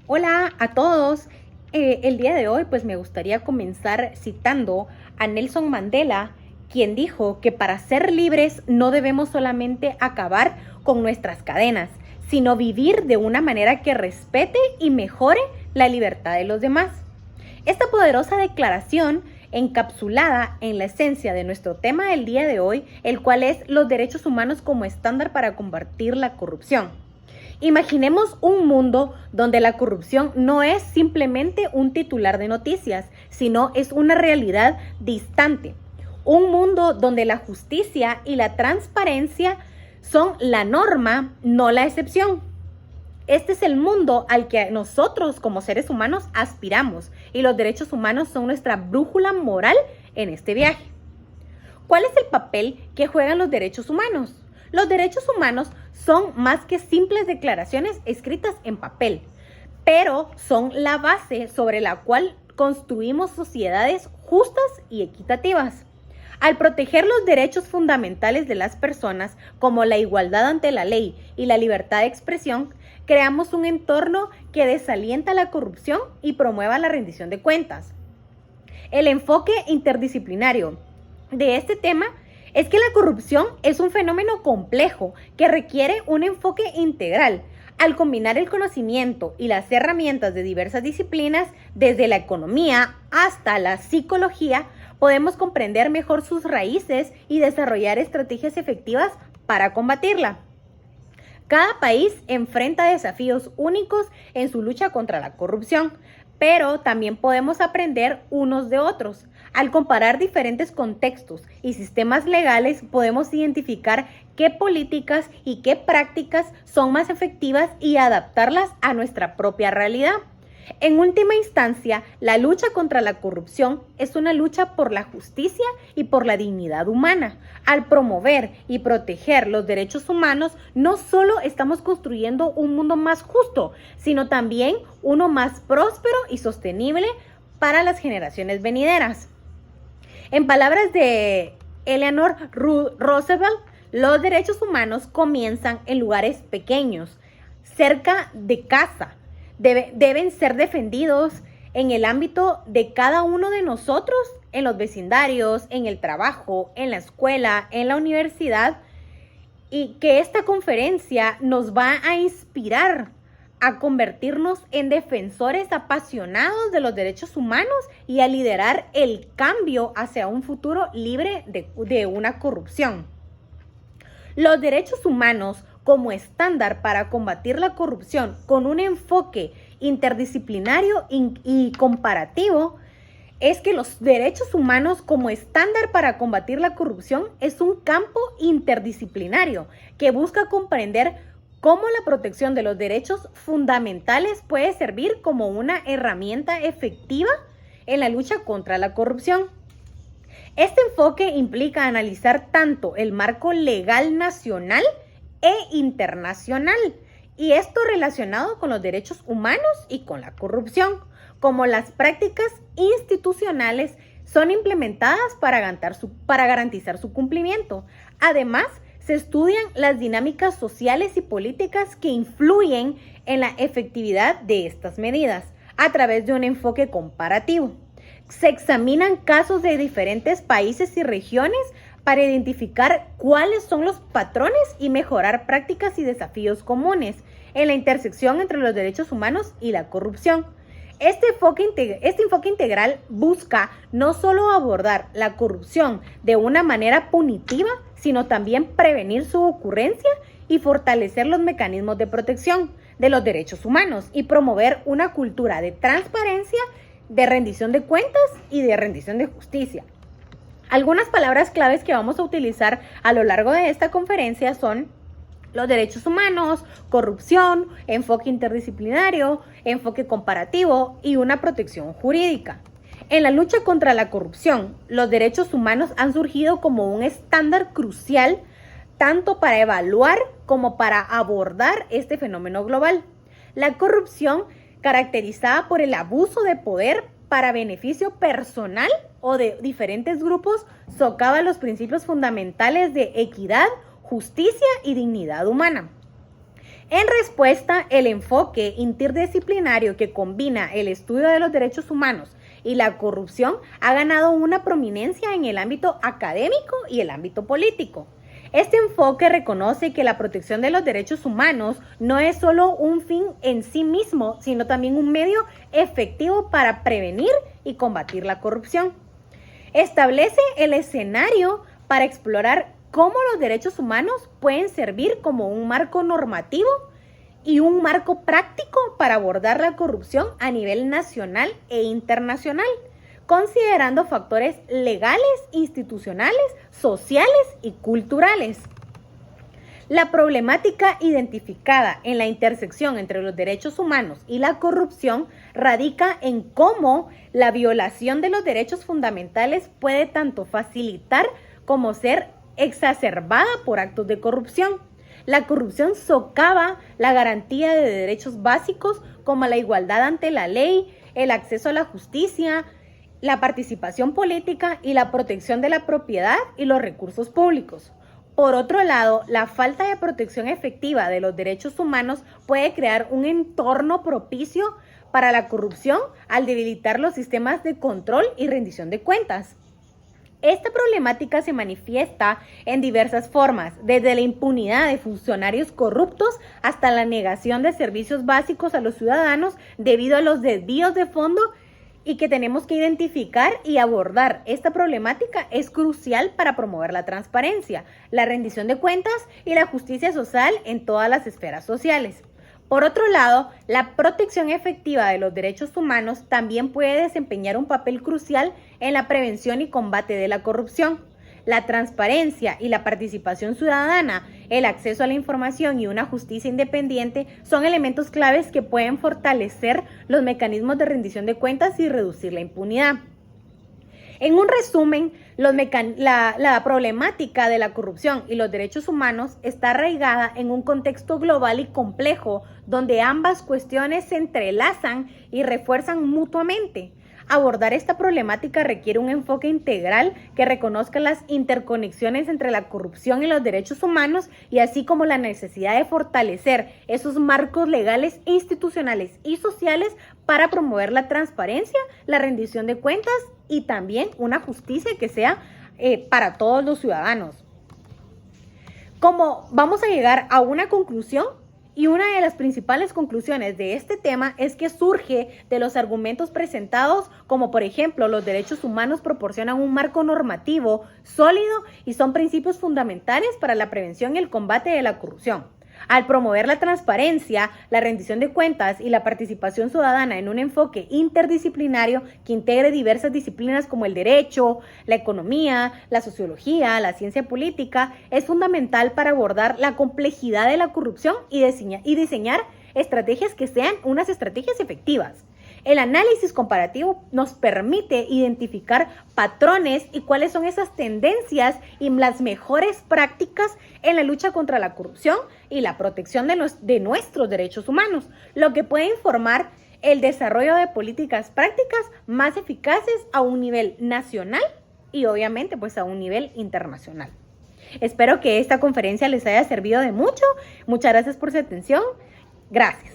Hola a todos. El día de hoy me gustaría comenzar citando a Nelson Mandela, quien dijo que para ser libres no debemos solamente acabar con nuestras cadenas, sino vivir de una manera que respete y mejore la libertad de los demás. Esta poderosa declaración encapsulada en la esencia de nuestro tema del día de hoy, el cual es los derechos humanos como estándar para combatir la corrupción. Imaginemos un mundo donde la corrupción no es simplemente un titular de noticias, sino es una realidad distante. Un mundo donde la justicia y la transparencia son la norma, no la excepción. Este es el mundo al que nosotros como seres humanos aspiramos y los derechos humanos son nuestra brújula moral en este viaje. ¿Cuál es el papel que juegan los derechos humanos? Los derechos humanos son más que simples declaraciones escritas en papel, pero son la base sobre la cual construimos sociedades justas y equitativas. Al proteger los derechos fundamentales de las personas, como la igualdad ante la ley y la libertad de expresión, creamos un entorno que desalienta la corrupción y promueva la rendición de cuentas. El enfoque interdisciplinario de este tema es que la corrupción es un fenómeno complejo que requiere un enfoque integral. Al combinar el conocimiento y las herramientas de diversas disciplinas, desde la economía hasta la psicología, podemos comprender mejor sus raíces y desarrollar estrategias efectivas para combatirla. Cada país enfrenta desafíos únicos en su lucha contra la corrupción, pero también podemos aprender unos de otros. Al comparar diferentes contextos y sistemas legales, podemos identificar qué políticas y qué prácticas son más efectivas y adaptarlas a nuestra propia realidad. En última instancia, la lucha contra la corrupción es una lucha por la justicia y por la dignidad humana. Al promover y proteger los derechos humanos, no solo estamos construyendo un mundo más justo, sino también uno más próspero y sostenible para las generaciones venideras. En palabras de Eleanor Roosevelt, los derechos humanos comienzan en lugares pequeños, cerca de casa. Deben ser defendidos en el ámbito de cada uno de nosotros, en los vecindarios, en el trabajo, en la escuela, en la universidad, y que esta conferencia nos va a inspirar a convertirnos en defensores apasionados de los derechos humanos y a liderar el cambio hacia un futuro libre de una corrupción. Los derechos humanos como estándar para combatir la corrupción con un enfoque interdisciplinario y comparativo es que los derechos humanos como estándar para combatir la corrupción es un campo interdisciplinario que busca comprender cómo la protección de los derechos fundamentales puede servir como una herramienta efectiva en la lucha contra la corrupción. Este enfoque implica analizar tanto el marco legal nacional e internacional, y esto relacionado con los derechos humanos y con la corrupción, como las prácticas institucionales son implementadas para garantizar su cumplimiento. Además, se estudian las dinámicas sociales y políticas que influyen en la efectividad de estas medidas a través de un enfoque comparativo. Se examinan casos de diferentes países y regiones para identificar cuáles son los patrones y mejorar prácticas y desafíos comunes en la intersección entre los derechos humanos y la corrupción. Este enfoque integral busca no solo abordar la corrupción de una manera punitiva, sino también prevenir su ocurrencia y fortalecer los mecanismos de protección de los derechos humanos y promover una cultura de transparencia, de rendición de cuentas y de rendición de justicia. Algunas palabras claves que vamos a utilizar a lo largo de esta conferencia son los derechos humanos, corrupción, enfoque interdisciplinario, enfoque comparativo y una protección jurídica. En la lucha contra la corrupción, los derechos humanos han surgido como un estándar crucial tanto para evaluar como para abordar este fenómeno global. La corrupción, caracterizada por el abuso de poder para beneficio personal o de diferentes grupos, socava los principios fundamentales de equidad, justicia y dignidad humana. En respuesta, el enfoque interdisciplinario que combina el estudio de los derechos humanos y la corrupción ha ganado una prominencia en el ámbito académico y el ámbito político. Este enfoque reconoce que la protección de los derechos humanos no es solo un fin en sí mismo, sino también un medio efectivo para prevenir y combatir la corrupción. Establece el escenario para explorar cómo los derechos humanos pueden servir como un marco normativo y un marco práctico para abordar la corrupción a nivel nacional e internacional, considerando factores legales, institucionales, sociales y culturales. La problemática identificada en la intersección entre los derechos humanos y la corrupción radica en cómo la violación de los derechos fundamentales puede tanto facilitar como ser exacerbada por actos de corrupción. La corrupción socava la garantía de derechos básicos como la igualdad ante la ley, el acceso a la justicia, la participación política y la protección de la propiedad y los recursos públicos. Por otro lado, la falta de protección efectiva de los derechos humanos puede crear un entorno propicio para la corrupción al debilitar los sistemas de control y rendición de cuentas. Esta problemática se manifiesta en diversas formas, desde la impunidad de funcionarios corruptos hasta la negación de servicios básicos a los ciudadanos debido a los desvíos de fondo, y que tenemos que identificar y abordar. Esta problemática es crucial para promover la transparencia, la rendición de cuentas y la justicia social en todas las esferas sociales. Por otro lado, la protección efectiva de los derechos humanos también puede desempeñar un papel crucial en la prevención y combate de la corrupción. La transparencia y la participación ciudadana, el acceso a la información y una justicia independiente son elementos claves que pueden fortalecer los mecanismos de rendición de cuentas y reducir la impunidad. En un resumen, la problemática de la corrupción y los derechos humanos está arraigada en un contexto global y complejo donde ambas cuestiones se entrelazan y refuerzan mutuamente. Abordar esta problemática requiere un enfoque integral que reconozca las interconexiones entre la corrupción y los derechos humanos, y así como la necesidad de fortalecer esos marcos legales, institucionales y sociales para promover la transparencia, la rendición de cuentas y también una justicia que sea para todos los ciudadanos. Como vamos a llegar a una conclusión, y una de las principales conclusiones de este tema es que surge de los argumentos presentados, como por ejemplo los derechos humanos proporcionan un marco normativo sólido y son principios fundamentales para la prevención y el combate de la corrupción. Al promover la transparencia, la rendición de cuentas y la participación ciudadana en un enfoque interdisciplinario que integre diversas disciplinas como el derecho, la economía, la sociología, la ciencia política, es fundamental para abordar la complejidad de la corrupción y diseñar estrategias que sean unas estrategias efectivas. El análisis comparativo nos permite identificar patrones y cuáles son esas tendencias y las mejores prácticas en la lucha contra la corrupción y la protección de nuestros derechos humanos, lo que puede informar el desarrollo de políticas prácticas más eficaces a un nivel nacional y obviamente pues a un nivel internacional. Espero que esta conferencia les haya servido de mucho. Muchas gracias por su atención. Gracias.